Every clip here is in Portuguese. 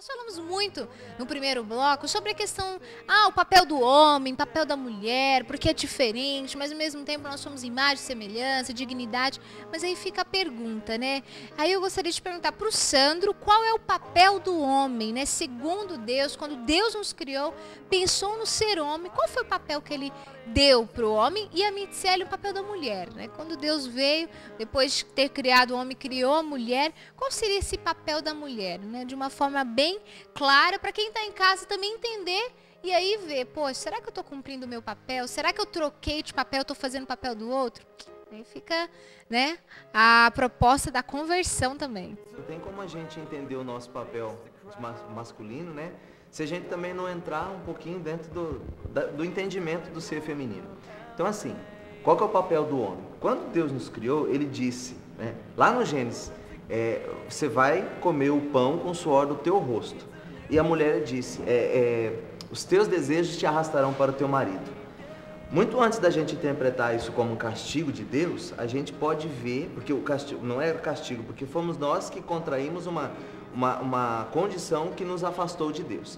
Nós falamos muito no primeiro bloco sobre a questão, o papel do homem, papel da mulher, porque é diferente, mas ao mesmo tempo nós somos imagem, semelhança, dignidade. Mas aí fica a pergunta, né? Aí eu gostaria de perguntar para o Sandro, qual é o papel do homem, né? Segundo Deus, quando Deus nos criou, pensou no ser homem, qual foi o papel que ele deu para o homem? E a Mitzele, o papel da mulher, né? Quando Deus veio, depois de ter criado o homem, criou a mulher, qual seria esse papel da mulher, né? De uma forma bem clara, para quem está em casa também entender e aí ver, pô, será que eu estou cumprindo o meu papel? Será que eu troquei de papel, estou fazendo o papel do outro? Aí fica, né, a proposta da conversão também. Não tem como a gente entender o nosso papel masculino, né, se a gente também não entrar um pouquinho dentro do entendimento do ser feminino. Então, assim, qual que é o papel do homem? Quando Deus nos criou, Ele disse, né, lá no Gênesis, você vai comer o pão com o suor do teu rosto. E a mulher disse, os teus desejos te arrastarão para o teu marido. Muito antes da gente interpretar isso como um castigo de Deus, a gente pode ver, porque o castigo não é castigo, porque fomos nós que contraímos uma condição que nos afastou de Deus.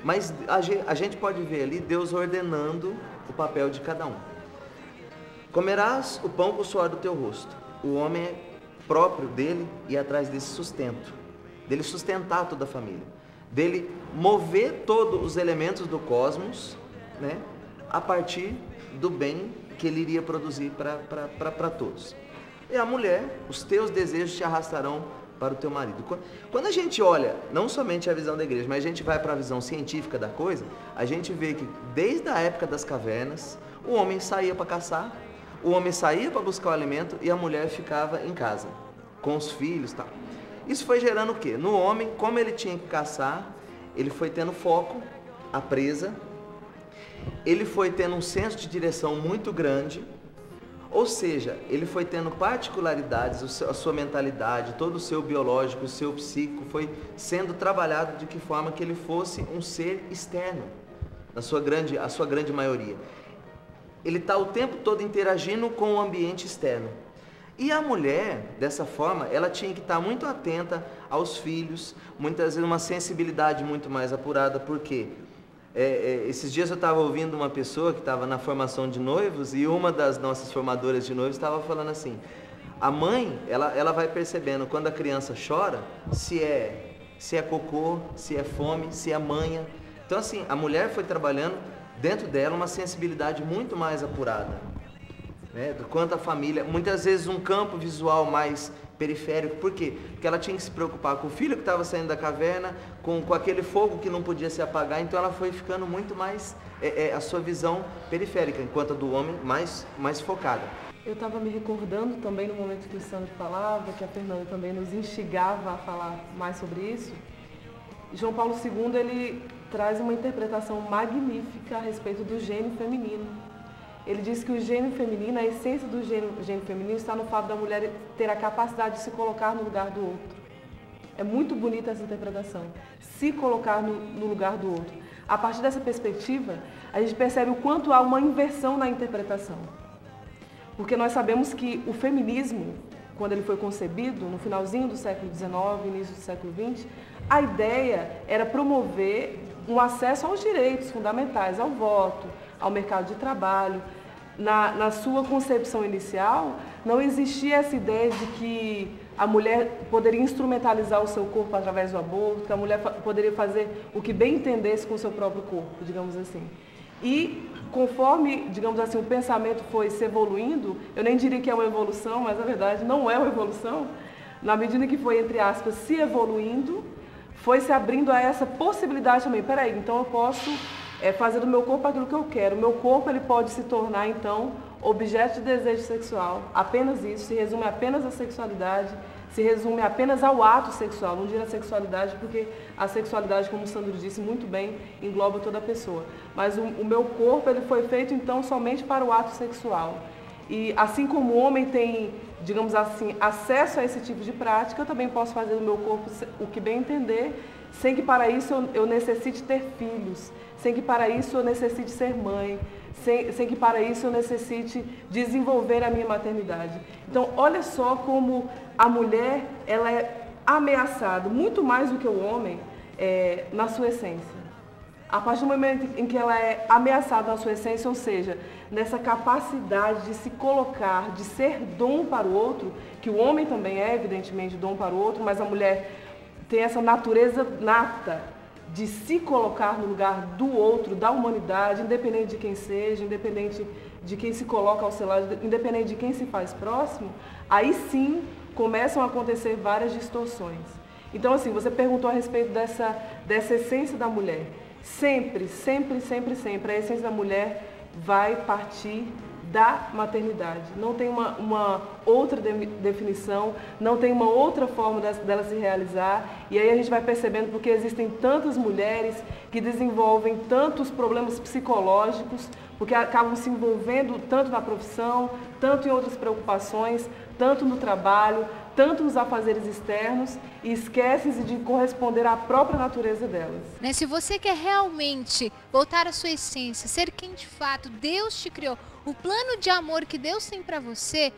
Mas a gente pode ver ali Deus ordenando o papel de cada um. Comerás o pão com o suor do teu rosto. O homem é próprio dele ir atrás desse sustento, dele sustentar toda a família, dele mover todos os elementos do cosmos, né, a partir do bem que ele iria produzir para todos. E a mulher, os teus desejos te arrastarão para o teu marido. Quando a gente olha, não somente a visão da igreja, mas a gente vai para a visão científica da coisa, a gente vê que desde a época das cavernas, o homem saía para caçar, o homem saía para buscar o alimento e a mulher ficava em casa, com os filhos e tal. Isso foi gerando o quê? No homem, como ele tinha que caçar, ele foi tendo foco, a presa, ele foi tendo um senso de direção muito grande, ou seja, ele foi tendo particularidades, a sua mentalidade, todo o seu biológico, o seu psíquico foi sendo trabalhado de que forma que ele fosse um ser externo, a sua grande maioria. Ele está o tempo todo interagindo com o ambiente externo. E a mulher, dessa forma, ela tinha que estar muito atenta aos filhos, muitas vezes uma sensibilidade muito mais apurada, porque esses dias eu estava ouvindo uma pessoa que estava na formação de noivos e uma das nossas formadoras de noivos estava falando assim, a mãe, ela vai percebendo quando a criança chora, se é cocô, se é fome, se é manha. Então assim, a mulher foi trabalhando dentro dela uma sensibilidade muito mais apurada, né, do quanto a família, muitas vezes um campo visual mais periférico. Por quê? Porque ela tinha que se preocupar com o filho que estava saindo da caverna, com aquele fogo que não podia se apagar, então ela foi ficando muito mais, a sua visão periférica, enquanto a do homem mais focada. Eu estava me recordando também no momento que o Sandro falava, que a Fernanda também nos instigava a falar mais sobre isso. João Paulo II, ele traz uma interpretação magnífica a respeito do gênio feminino. Ele diz que o gênio feminino, a essência do gênio feminino está no fato da mulher ter a capacidade de se colocar no lugar do outro. É muito bonita essa interpretação, se colocar no lugar do outro. A partir dessa perspectiva, a gente percebe o quanto há uma inversão na interpretação. Porque nós sabemos que o feminismo, quando ele foi concebido, no finalzinho do século XIX, início do século XX, a ideia era promover um acesso aos direitos fundamentais, ao voto, ao mercado de trabalho. Na sua concepção inicial, não existia essa ideia de que a mulher poderia instrumentalizar o seu corpo através do aborto, que a mulher poderia fazer o que bem entendesse com o seu próprio corpo, digamos assim. E conforme, digamos assim, o pensamento foi se evoluindo, eu nem diria que é uma evolução, mas na verdade não é uma evolução, na medida que foi, entre aspas, se evoluindo, foi se abrindo a essa possibilidade também. Peraí, então eu posso fazer do meu corpo aquilo que eu quero. O meu corpo ele pode se tornar, então, objeto de desejo sexual. Apenas isso, se resume apenas à sexualidade, se resume apenas ao ato sexual. Não diria sexualidade, porque a sexualidade, como o Sandro disse muito bem, engloba toda a pessoa. Mas o meu corpo ele foi feito, então, somente para o ato sexual. E assim como o homem tem, digamos assim, acesso a esse tipo de prática, eu também posso fazer do meu corpo o que bem entender, sem que para isso eu necessite ter filhos, sem que para isso eu necessite ser mãe, sem que para isso eu necessite desenvolver a minha maternidade. Então, olha só como a mulher ela é ameaçada, muito mais do que o homem, na sua essência. A partir do momento em que ela é ameaçada na sua essência, ou seja, nessa capacidade de se colocar, de ser dom para o outro, que o homem também é, evidentemente, dom para o outro, mas a mulher tem essa natureza nata de se colocar no lugar do outro, da humanidade, independente de quem seja, independente de quem se coloca ao seu lado, independente de quem se faz próximo, aí sim começam a acontecer várias distorções. Então, assim, você perguntou a respeito dessa essência da mulher. Sempre, sempre, sempre, sempre, a essência da mulher vai partir da maternidade. Não tem uma outra definição, não tem uma outra forma dela se realizar. E aí a gente vai percebendo porque existem tantas mulheres que desenvolvem tantos problemas psicológicos, porque acabam se envolvendo tanto na profissão, tanto em outras preocupações, tanto no trabalho, tanto nos afazeres externos, e esquecem-se de corresponder à própria natureza delas. Né? Se você quer realmente voltar à sua essência, ser quem de fato Deus te criou, o plano de amor que Deus tem para você,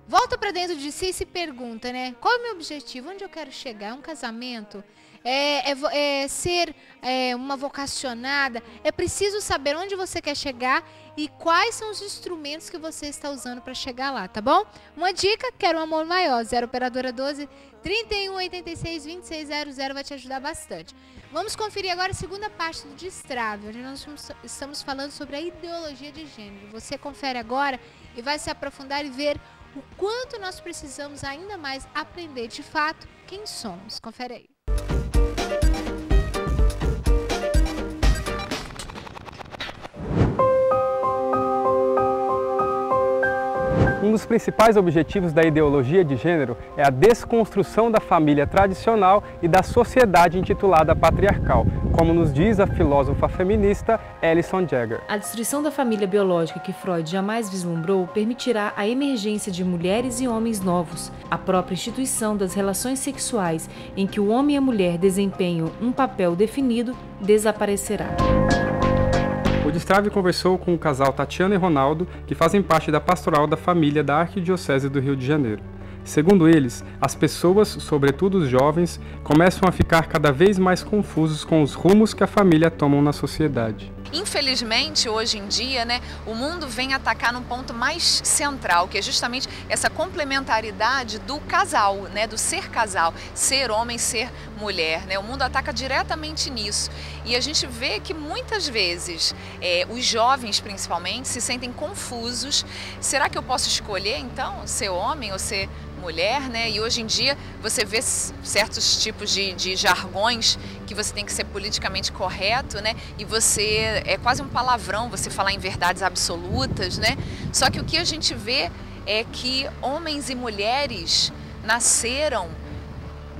volta para dentro de si e se pergunta, né? Qual é o meu objetivo? Onde eu quero chegar? É um casamento? É ser uma vocacionada? É preciso saber onde você quer chegar e quais são os instrumentos que você está usando para chegar lá, tá bom? Uma dica, quero um amor maior, 0 operadora 12 31 86 2600 vai te ajudar bastante. Vamos conferir agora a segunda parte do Destrave, onde nós estamos falando sobre a ideologia de gênero. Você confere agora e vai se aprofundar e ver o quanto nós precisamos ainda mais aprender de fato quem somos. Confere aí. Um dos principais objetivos da ideologia de gênero é a desconstrução da família tradicional e da sociedade intitulada patriarcal, como nos diz a filósofa feminista Alison Jagger. A destruição da família biológica que Freud jamais vislumbrou permitirá a emergência de mulheres e homens novos. A própria instituição das relações sexuais, em que o homem e a mulher desempenham um papel definido, desaparecerá. O Destrave conversou com o casal Tatiana e Ronaldo, que fazem parte da pastoral da família da Arquidiocese do Rio de Janeiro. Segundo eles, as pessoas, sobretudo os jovens, começam a ficar cada vez mais confusos com os rumos que a família toma na sociedade. Infelizmente, hoje em dia, o mundo vem atacar num ponto mais central, que é justamente essa complementaridade do casal, do ser casal, ser homem, ser mulher. O mundo ataca diretamente nisso. E a gente vê que muitas vezes os jovens, principalmente, se sentem confusos. Será que eu posso escolher, então, ser homem ou ser mulher, E hoje em dia você vê certos tipos de jargões que você tem que ser politicamente correto, E você é quase um palavrão você falar em verdades absolutas, Só que o que a gente vê é que homens e mulheres nasceram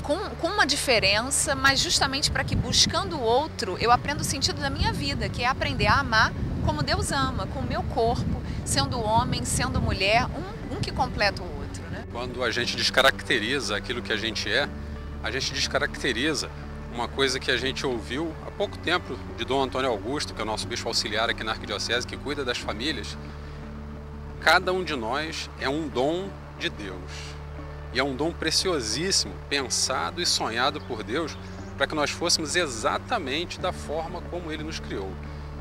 com uma diferença, mas justamente para que buscando o outro eu aprenda o sentido da minha vida, que é aprender a amar como Deus ama, com o meu corpo, sendo homem, sendo mulher, um que completa o outro. Quando a gente descaracteriza aquilo que a gente descaracteriza uma coisa que a gente ouviu há pouco tempo de Dom Antônio Augusto, que é o nosso bispo auxiliar aqui na Arquidiocese, que cuida das famílias. Cada um de nós é um dom de Deus. E é um dom preciosíssimo, pensado e sonhado por Deus, para que nós fôssemos exatamente da forma como Ele nos criou.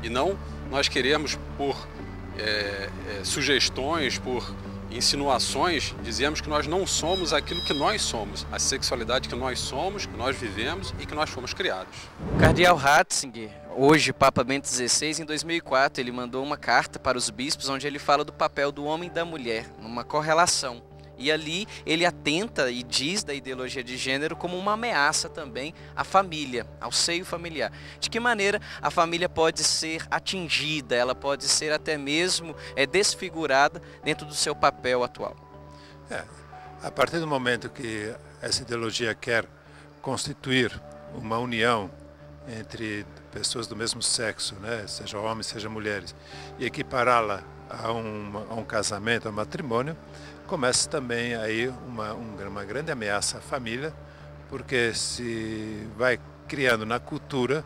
E não nós queremos, por sugestões, por insinuações, dizemos que nós não somos aquilo que nós somos, a sexualidade que nós somos, que nós vivemos e que nós fomos criados. O cardeal Ratzinger, hoje Papa Bento XVI, em 2004, ele mandou uma carta para os bispos onde ele fala do papel do homem e da mulher, numa correlação. E ali ele atenta e diz da ideologia de gênero como uma ameaça também à família, ao seio familiar. De que maneira a família pode ser atingida, ela pode ser até mesmo desfigurada dentro do seu papel atual? A partir do momento que essa ideologia quer constituir uma união entre pessoas do mesmo sexo, seja homens, seja mulheres, e equipará-la a um casamento, a um matrimônio, começa também aí uma grande ameaça à família, porque se vai criando na cultura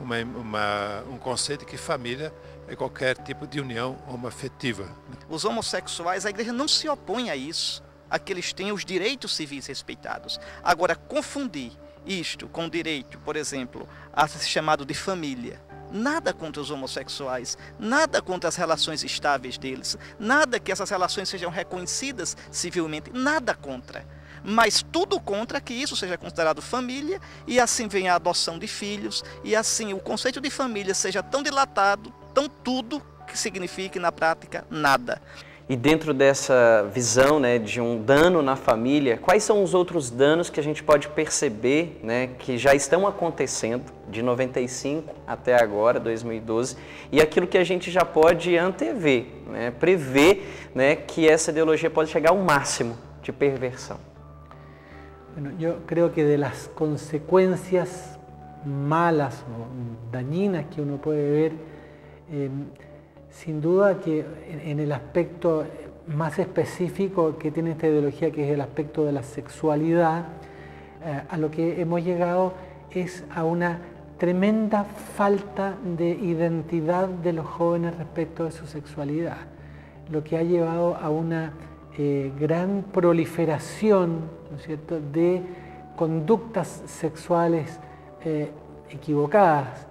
um conceito de que família é qualquer tipo de união homoafetiva. Os homossexuais, a igreja não se opõe a isso, a que eles tenham os direitos civis respeitados. Agora, confundir isto com direito, por exemplo, a ser chamado de família. Nada contra os homossexuais, nada contra as relações estáveis deles, nada que essas relações sejam reconhecidas civilmente, nada contra. Mas tudo contra que isso seja considerado família e assim vem a adoção de filhos e assim o conceito de família seja tão dilatado, tão tudo que signifique na prática nada. E dentro dessa visão, né, de um dano na família, quais são os outros danos que a gente pode perceber, né, que já estão acontecendo de 95 até agora, 2012, e aquilo que a gente já pode antever, né, prever, né, que essa ideologia pode chegar ao máximo de perversão? Bueno, yo creo que de las consecuencias malas o dañinas que uno puede ver, sin duda que en el aspecto más específico que tiene esta ideología, que es el aspecto de la sexualidad, a lo que hemos llegado es a una tremenda falta de identidad de los jóvenes respecto de su sexualidad, lo que ha llevado a una gran proliferación, ¿no es cierto?, de conductas sexuales equivocadas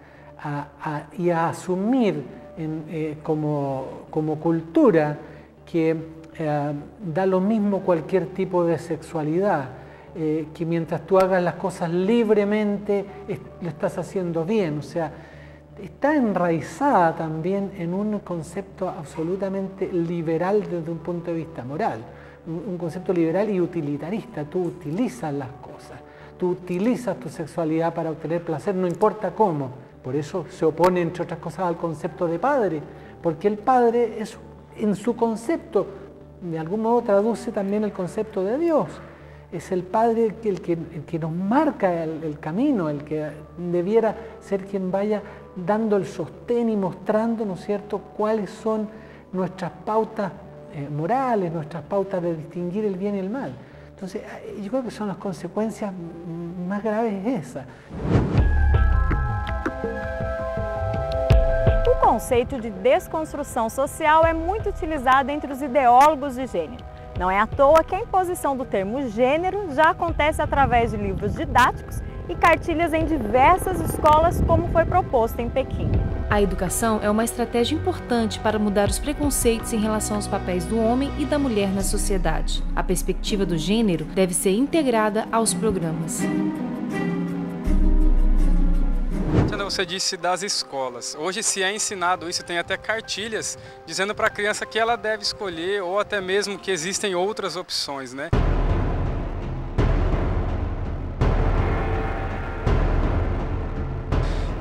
y a asumir como cultura que da lo mismo cualquier tipo de sexualidad, que mientras tú hagas las cosas libremente lo estás haciendo bien. O sea, está enraizada también en un concepto absolutamente liberal desde un punto de vista moral, un concepto liberal y utilitarista. Tú utilizas las cosas, tú utilizas tu sexualidad para obtener placer, no importa cómo. Por eso se opone, entre otras cosas, al concepto de padre, porque el padre es, en su concepto, de algún modo traduce también el concepto de Dios. Es el padre el que nos marca el camino, el que debiera ser quien vaya dando el sostén y mostrando, ¿no es cierto?, cuáles son nuestras pautas morales, nuestras pautas de distinguir el bien y el mal. Entonces, yo creo que son las consecuencias más graves esas. O conceito de desconstrução social é muito utilizado entre os ideólogos de gênero. Não é à toa que a imposição do termo gênero já acontece através de livros didáticos e cartilhas em diversas escolas, como foi proposto em Pequim. A educação é uma estratégia importante para mudar os preconceitos em relação aos papéis do homem e da mulher na sociedade. A perspectiva do gênero deve ser integrada aos programas. Você disse das escolas. Hoje se é ensinado isso, tem até cartilhas dizendo para a criança que ela deve escolher ou até mesmo que existem outras opções, né?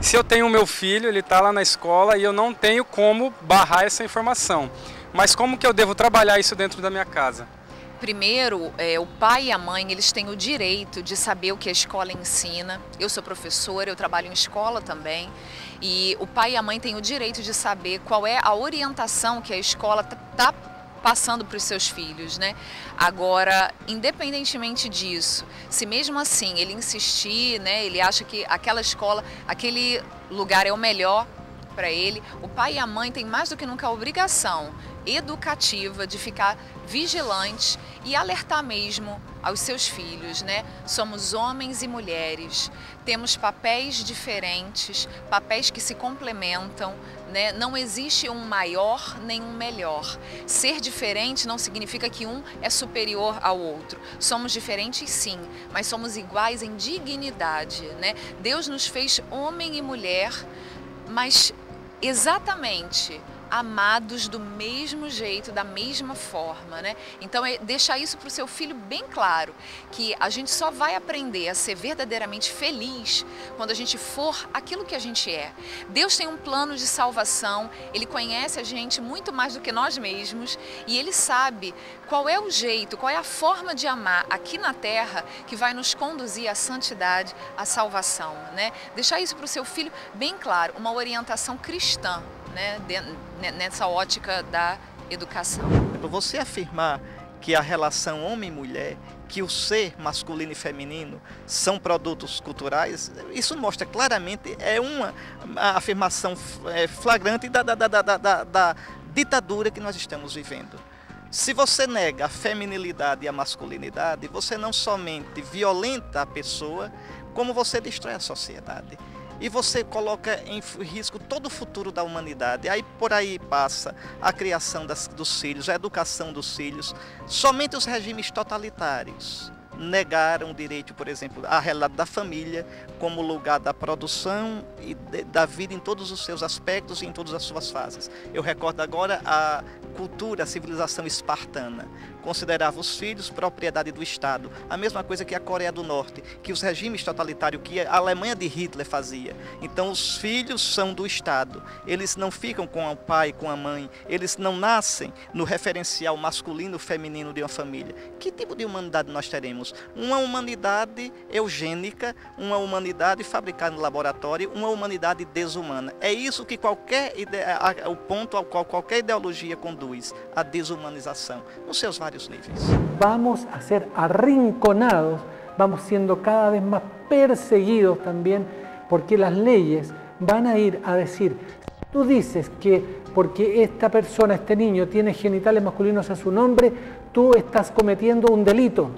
Se eu tenho o meu filho, ele está lá na escola e eu não tenho como barrar essa informação. Mas como que eu devo trabalhar isso dentro da minha casa? Primeiro, o pai e a mãe, eles têm o direito de saber o que a escola ensina. Eu sou professora, eu trabalho em escola também. E o pai e a mãe têm o direito de saber qual é a orientação que a escola está passando para os seus filhos, né? Agora, independentemente disso, se mesmo assim ele insistir, né, ele acha que aquela escola, aquele lugar é o melhor para ele, o pai e a mãe têm mais do que nunca a obrigação educativa de ficar vigilantes e alertar mesmo aos seus filhos, né? Somos homens e mulheres, temos papéis diferentes, papéis que se complementam, né? Não existe um maior nem um melhor. Ser diferente não significa que um é superior ao outro. Somos diferentes sim, mas somos iguais em dignidade, né? Deus nos fez homem e mulher, mas exatamente amados do mesmo jeito, da mesma forma, né? Então, deixar isso para o seu filho bem claro, que a gente só vai aprender a ser verdadeiramente feliz quando a gente for aquilo que a gente é. Deus tem um plano de salvação, Ele conhece a gente muito mais do que nós mesmos e Ele sabe qual é o jeito, qual é a forma de amar aqui na Terra que vai nos conduzir à santidade, à salvação, né? Deixar isso para o seu filho bem claro, uma orientação cristã, né, nessa ótica da educação. Você afirmar que a relação homem-mulher, que o ser masculino e feminino são produtos culturais, isso mostra claramente, é uma afirmação flagrante da ditadura que nós estamos vivendo. Se você nega a feminilidade e a masculinidade, você não somente violenta a pessoa, como você destrói a sociedade. E você coloca em risco todo o futuro da humanidade. Aí por aí passa a criação dos filhos, a educação dos filhos. Somente os regimes totalitários negaram o direito, por exemplo, à realidade da família como lugar da produção e da vida em todos os seus aspectos e em todas as suas fases. Eu recordo agora a cultura, a civilização espartana. Considerava os filhos propriedade do Estado. A mesma coisa que a Coreia do Norte, que os regimes totalitários, que a Alemanha de Hitler fazia. Então os filhos são do Estado. Eles não ficam com o pai, com a mãe. Eles não nascem no referencial masculino, feminino de uma família. Que tipo de humanidade nós teremos? Uma humanidade eugênica, uma humanidade fabricada no laboratório, uma humanidade desumana. É isso que o ponto ao qual qualquer ideologia conduz, a desumanização, nos seus vários níveis. Vamos a ser arrinconados, vamos siendo cada vez más perseguidos también, porque las leyes van a ir a decir, tú dices que porque esta persona, este niño, tiene genitales masculinos a su nombre, tú estás cometiendo un delito.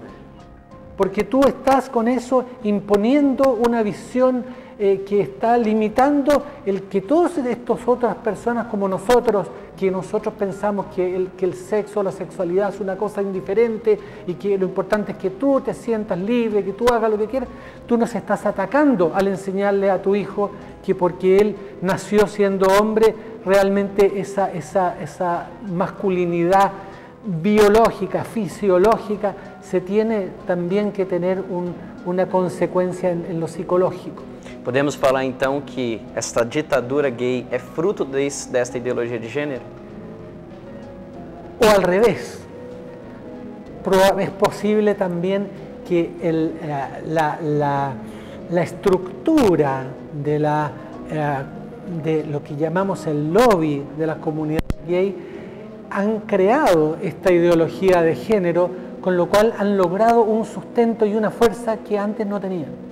Porque tú estás con eso imponiendo una visión que está limitando el que todas estas otras personas como nosotros, que nosotros pensamos que el sexo, la sexualidad es una cosa indiferente y que lo importante es que tú te sientas libre, que tú hagas lo que quieras, tú nos estás atacando al enseñarle a tu hijo que porque él nació siendo hombre, realmente esa masculinidad biológica, fisiológica, se tiene también que tener una consequência en lo psicológico. Podemos falar então que esta ditadura gay é fruto desta ideologia de gênero? O al revés. Es posible también que la estructura de lo que llamamos el lobby de las comunidades gay han creado esta ideología de género, con lo cual han logrado un sustento y una fuerza que antes no tenían.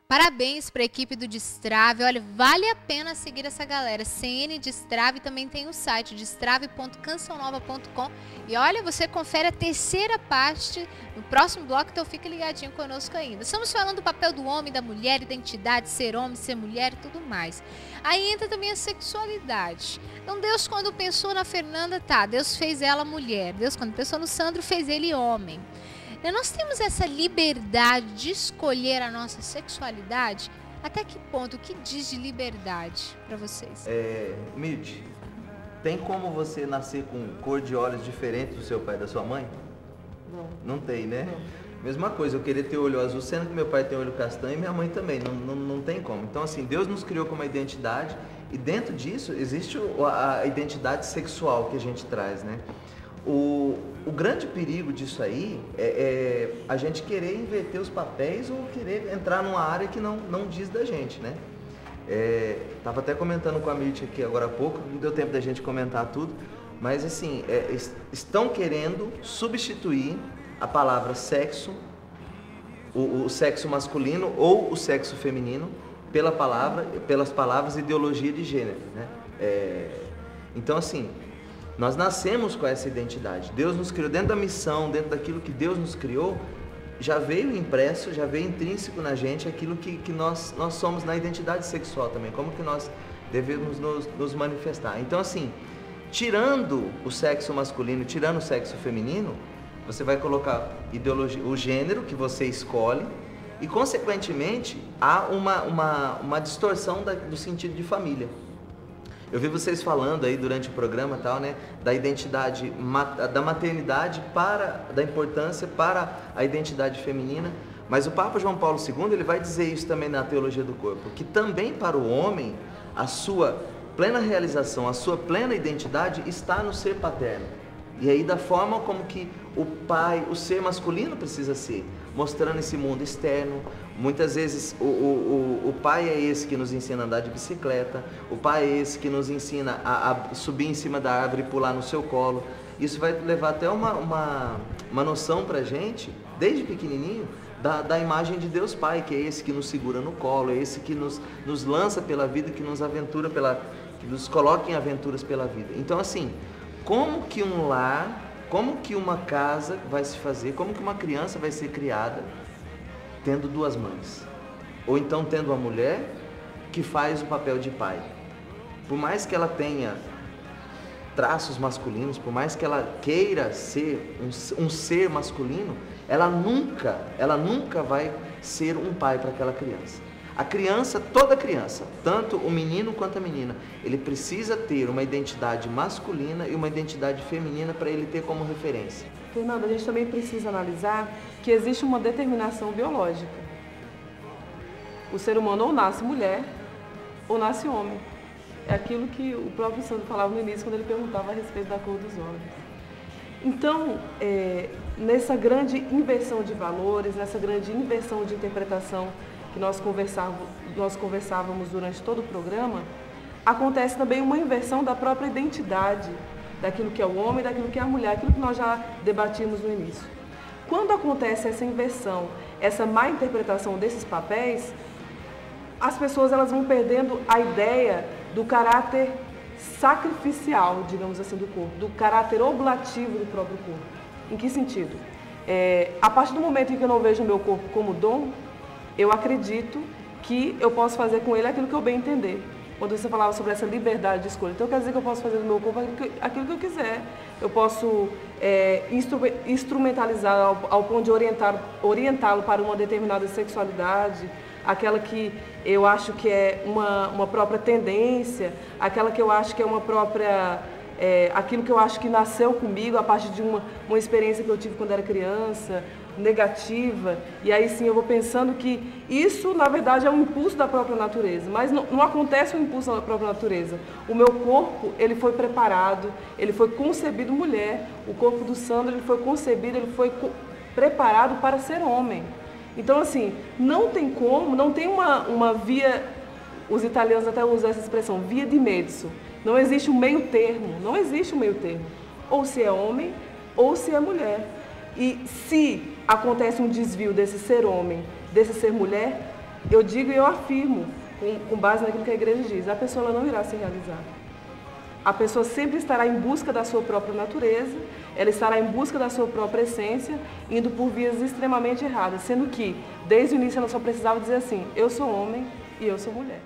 Parabéns para a equipe do Destrave. Olha, vale a pena seguir essa galera. CN Destrave, também tem o site destrave.cançãonova.com. E olha, você confere a terceira parte no próximo bloco, então fica ligadinho conosco ainda. Estamos falando do papel do homem, da mulher, identidade, ser homem, ser mulher e tudo mais. Aí entra também a sexualidade. Então Deus, quando pensou na Fernanda, Deus fez ela mulher. Deus, quando pensou no Sandro, fez ele homem. Nós temos essa liberdade de escolher a nossa sexualidade? Até que ponto? O que diz de liberdade para vocês? Mirth, tem como você nascer com cor de olhos diferente do seu pai e da sua mãe? Não tem, né? Não. Mesma coisa, eu queria ter olho azul, sendo que meu pai tem olho castanho e minha mãe também. Não tem como. Então, assim, Deus nos criou com uma identidade e dentro disso existe a identidade sexual que a gente traz, né? O grande perigo disso aí é a gente querer inverter os papéis ou querer entrar numa área que não diz da gente, né? Tava até comentando com a Mirth aqui agora há pouco, não deu tempo da gente comentar tudo, mas assim, estão querendo substituir a palavra sexo, o sexo masculino ou o sexo feminino pelas palavras ideologia de gênero, né? Então assim, nós nascemos com essa identidade. Deus nos criou dentro da missão, dentro daquilo que Deus nos criou, já veio impresso, já veio intrínseco na gente aquilo que nós somos na identidade sexual também, como que nós devemos nos manifestar. Então assim, tirando o sexo masculino, tirando o sexo feminino, você vai colocar ideologia, o gênero que você escolhe e consequentemente há uma distorção do sentido de família. Eu vi vocês falando aí durante o programa tal, né, da identidade, da maternidade da importância para a identidade feminina, mas o Papa João Paulo II, ele vai dizer isso também na Teologia do Corpo, que também para o homem, a sua plena realização, a sua plena identidade está no ser paterno. E aí da forma como que o pai, o ser masculino precisa ser, mostrando esse mundo externo. Muitas vezes o pai é esse que nos ensina a andar de bicicleta, o pai é esse que nos ensina a subir em cima da árvore e pular no seu colo. Isso vai levar até uma noção pra gente, desde pequenininho, da imagem de Deus Pai, que é esse que nos segura no colo, é esse que nos lança pela vida, que nos aventura que nos coloca em aventuras pela vida. Então assim, como que um lar como que uma casa vai se fazer, como que uma criança vai ser criada tendo duas mães? Ou então tendo uma mulher que faz o papel de pai. Por mais que ela tenha traços masculinos, por mais que ela queira ser um ser masculino, ela nunca vai ser um pai para aquela criança. A criança, toda criança, tanto o menino quanto a menina, ele precisa ter uma identidade masculina e uma identidade feminina para ele ter como referência. Fernanda, a gente também precisa analisar que existe uma determinação biológica. O ser humano ou nasce mulher ou nasce homem. É aquilo que o próprio Sandro falava no início, quando ele perguntava a respeito da cor dos olhos. Então, nessa grande inversão de valores, nessa grande inversão de interpretação que nós conversávamos durante todo o programa, acontece também uma inversão da própria identidade, daquilo que é o homem e daquilo que é a mulher, aquilo que nós já debatimos no início. Quando acontece essa inversão, essa má interpretação desses papéis, as pessoas elas vão perdendo a ideia do caráter sacrificial, digamos assim, do corpo, do caráter oblativo do próprio corpo. Em que sentido? A partir do momento em que eu não vejo o meu corpo como dom, eu acredito que eu posso fazer com ele aquilo que eu bem entender. Quando você falava sobre essa liberdade de escolha, então quer dizer que eu posso fazer do meu corpo aquilo que eu quiser. Eu posso instrumentalizar ao ponto de orientá-lo para uma determinada sexualidade, aquela que eu acho que é uma própria tendência, aquela que eu acho que é uma própria... aquilo que eu acho que nasceu comigo a partir de uma experiência que eu tive quando era criança, negativa, e aí sim eu vou pensando que isso, na verdade, é um impulso da própria natureza, mas não acontece um impulso da própria natureza. O meu corpo, ele foi preparado, ele foi concebido mulher, o corpo do Sandro, ele foi concebido, ele foi preparado para ser homem. Então, assim, não tem como, não tem uma via, os italianos até usam essa expressão, via di mezzo. Não existe um meio termo, não existe um meio termo. Ou se é homem, ou se é mulher. E se acontece um desvio desse ser homem, desse ser mulher, eu digo e eu afirmo, com base naquilo que a igreja diz, a pessoa ela não irá se realizar. A pessoa sempre estará em busca da sua própria natureza, ela estará em busca da sua própria essência, indo por vias extremamente erradas, sendo que, desde o início, ela só precisava dizer assim, eu sou homem e eu sou mulher.